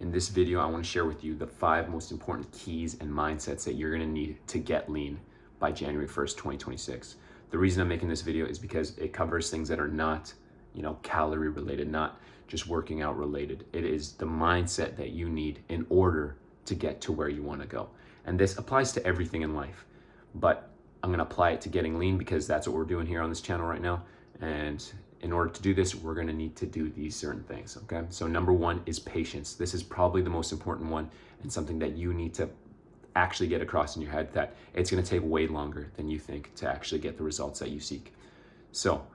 In this video, I want to share with you the 5 most important keys and mindsets that you're going to need to get lean by January 1st, 2026. The reason I'm making this video is because it covers things that are not, calorie related, not just working out related. It is the mindset that you need in order to get to where you want to go. And this applies to everything in life, but I'm going to apply it to getting lean because that's what we're doing here on this channel right now. And in order to do this, we're going to need to do these certain things, okay? So number 1 is patience. This is probably the most important one and something that you need to actually get across in your head, that it's going to take way longer than you think to actually get the results that you seek. So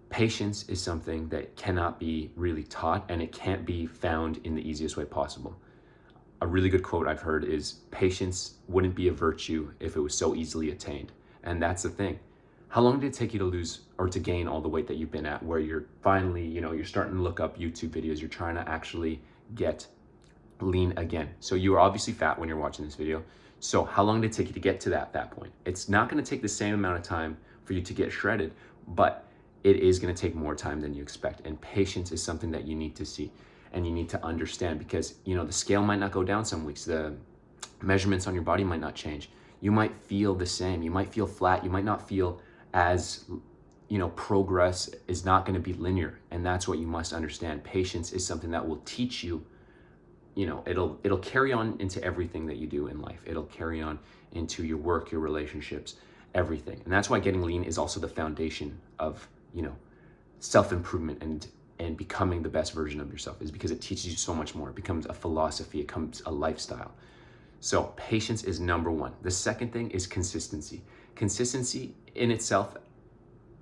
patience is something that cannot be really taught, and it can't be found in the easiest way possible. A really good quote I've heard is, patience wouldn't be a virtue if it was so easily attained. And that's the thing. How long did it take you to lose or to gain all the weight that you've been at, where you're finally, you're starting to look up YouTube videos, you're trying to actually get lean again? So you are obviously fat when you're watching this video. So how long did it take you to get to that point? It's not going to take the same amount of time for you to get shredded, but it is going to take more time than you expect. And patience is something that you need to see and you need to understand, because the scale might not go down some weeks, the measurements on your body might not change. You might feel the same, you might feel flat, you might not feel as progress is not going to be linear. And that's what you must understand. Patience is something that will teach you, it'll carry on into everything that you do in life. It'll carry on into your work, your relationships, everything. And that's why getting lean is also the foundation of self-improvement and becoming the best version of yourself, is because it teaches you so much more. It becomes a philosophy, it becomes a lifestyle. So patience is number 1. The second thing is consistency. Consistency in itself,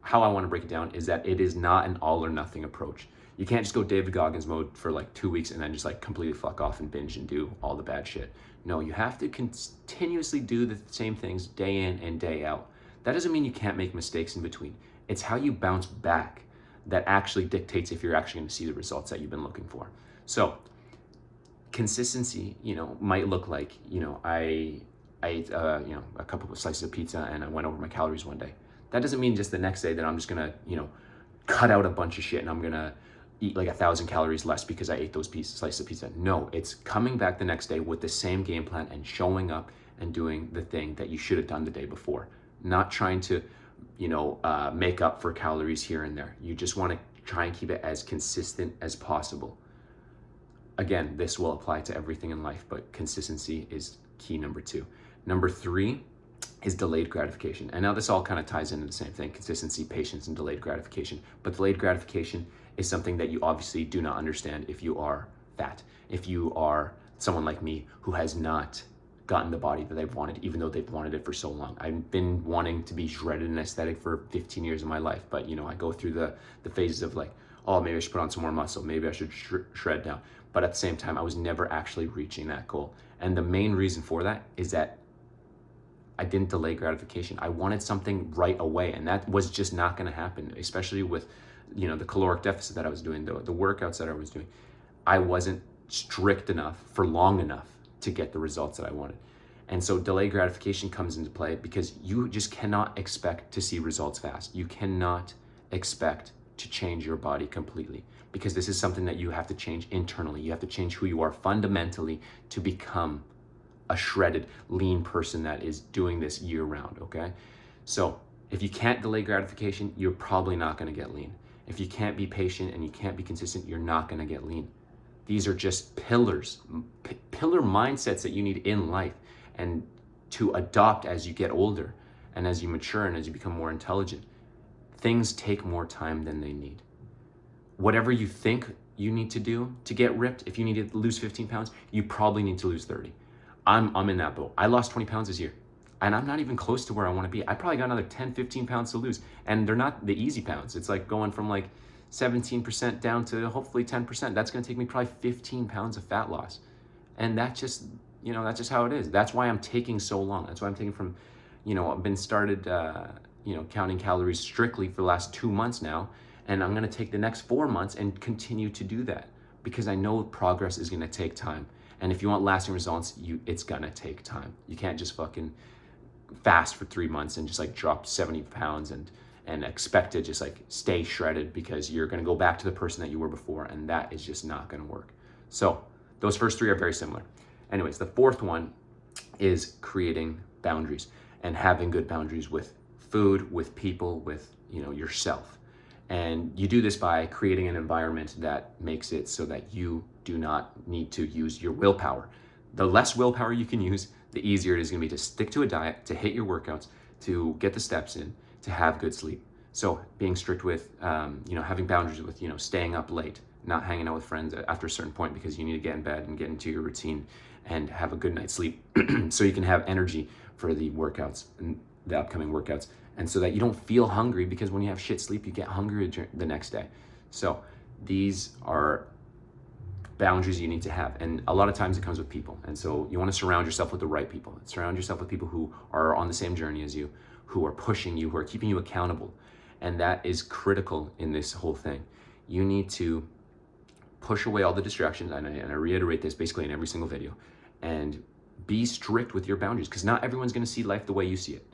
how I want to break it down, is that it is not an all or nothing approach. You can't just go David Goggins mode for like 2 weeks and then just like completely fuck off and binge and do all the bad shit. No, you have to continuously do the same things day in and day out. That doesn't mean you can't make mistakes in between. It's how you bounce back that actually dictates if you're actually going to see the results that you've been looking for. So consistency, might look like, I ate, a couple of slices of pizza and I went over my calories one day. That doesn't mean just the next day that I'm just gonna, cut out a bunch of shit and I'm gonna eat like 1,000 calories less because I ate those slices of pizza. No, it's coming back the next day with the same game plan and showing up and doing the thing that you should have done the day before. Not trying to, make up for calories here and there. You just want to try and keep it as consistent as possible. Again, this will apply to everything in life, but consistency is key number 2. Number 3 is delayed gratification. And now this all kind of ties into the same thing: consistency, patience, and delayed gratification. But delayed gratification is something that you obviously do not understand if you are fat. If you are someone like me who has not gotten the body that they've wanted, even though they've wanted it for so long. I've been wanting to be shredded and aesthetic for 15 years of my life, but I go through the phases of like, oh, maybe I should put on some more muscle, maybe I should shred down. But at the same time, I was never actually reaching that goal. And the main reason for that is that I didn't delay gratification. I wanted something right away, and that was just not going to happen, especially with, the caloric deficit that I was doing, the workouts that I was doing. I wasn't strict enough for long enough to get the results that I wanted. And so delayed gratification comes into play because you just cannot expect to see results fast. You cannot expect to change your body completely, because this is something that you have to change internally. You have to change who you are fundamentally to become a shredded, lean person that is doing this year round, okay? So if you can't delay gratification, you're probably not gonna get lean. If you can't be patient and you can't be consistent, you're not gonna get lean. These are just pillar mindsets that you need in life and to adopt as you get older and as you mature and as you become more intelligent. Things take more time than they need. Whatever you think you need to do to get ripped, if you need to lose 15 pounds, you probably need to lose 30. I'm in that boat. I lost 20 pounds this year, and I'm not even close to where I want to be. I probably got another 10, 15 pounds to lose, and they're not the easy pounds. It's like going from like 17% down to hopefully 10%. That's going to take me probably 15 pounds of fat loss. And that's just how it is. That's why I'm taking so long. That's why I'm taking from, I've been started, counting calories strictly for the last 2 months now. And I'm going to take the next 4 months and continue to do that, because I know progress is going to take time. And if you want lasting results, it's going to take time. You can't just fucking fast for 3 months and just like drop 70 pounds and expect to just like stay shredded, because you're going to go back to the person that you were before, and that is just not going to work. So those first three are very similar. Anyways, the fourth one is creating boundaries and having good boundaries with food, with people, with yourself. And you do this by creating an environment that makes it so that you do not need to use your willpower. The less willpower you can use, the easier it is going to be to stick to a diet, to hit your workouts, to get the steps in, to have good sleep. So being strict with, having boundaries with, staying up late, not hanging out with friends after a certain point because you need to get in bed and get into your routine and have a good night's sleep so you can have energy for the workouts and the upcoming workouts. And so that you don't feel hungry, because when you have shit sleep, you get hungry the next day. So these are boundaries you need to have. And a lot of times it comes with people. And so you want to surround yourself with the right people. Surround yourself with people who are on the same journey as you, who are pushing you, who are keeping you accountable. And that is critical in this whole thing. You need to push away all the distractions. And I reiterate this basically in every single video. And be strict with your boundaries, because not everyone's going to see life the way you see it.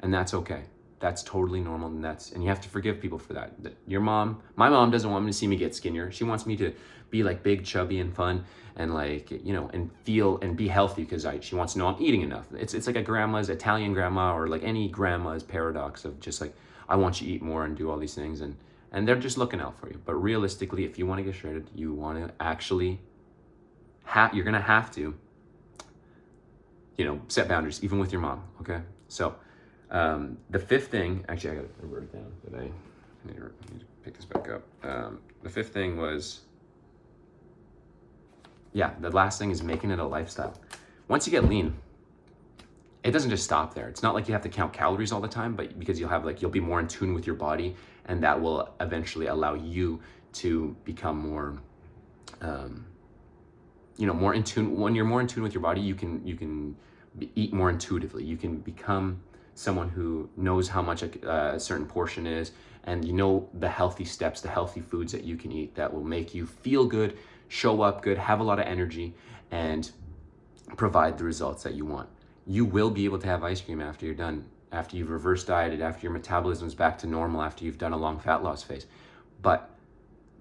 And that's okay. That's totally normal, and you have to forgive people for that. My mom doesn't want me to see me get skinnier. She wants me to be like big, chubby, and fun, and and feel and be healthy, because she wants to know I'm eating enough. It's like a grandma's, Italian grandma, or like any grandma's paradox of just like, I want you to eat more and do all these things, and they're just looking out for you. But realistically, if you want to get shredded, you want to actually you're gonna have to, set boundaries, even with your mom. Okay, so. The fifth thing, actually, I got to write it down. I need to pick this back up. The fifth thing was, the last thing is making it a lifestyle. Once you get lean, it doesn't just stop there. It's not like you have to count calories all the time, but because you'll be more in tune with your body, and that will eventually allow you to become more, more in tune. When you're more in tune with your body, you can eat more intuitively. You can become someone who knows how much a certain portion is, and the healthy steps, the healthy foods that you can eat that will make you feel good, show up good, have a lot of energy, and provide the results that you want. You will be able to have ice cream after you're done, after you've reverse dieted, after your metabolism's back to normal, after you've done a long fat loss phase. But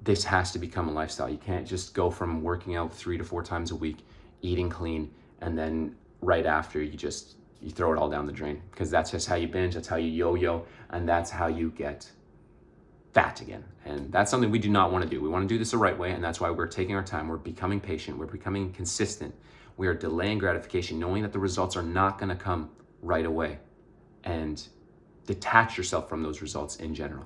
this has to become a lifestyle. You can't just go from working out 3 to 4 times a week, eating clean, and then right after you throw it all down the drain, because that's just how you binge, that's how you yo-yo, and that's how you get fat again. And that's something we do not want to do. We want to do this the right way, and that's why we're taking our time. We're becoming patient. We're becoming consistent. We are delaying gratification, knowing that the results are not going to come right away, and detach yourself from those results in general.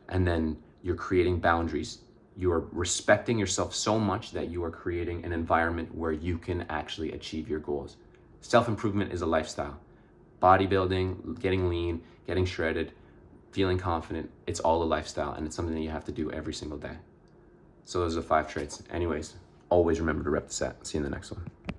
And then you're creating boundaries. You are respecting yourself so much that you are creating an environment where you can actually achieve your goals. Self-improvement is a lifestyle. Bodybuilding, getting lean, getting shredded, feeling confident, it's all a lifestyle, and it's something that you have to do every single day. So those are the 5 traits. Anyways, always remember to rep the set. See you in the next one.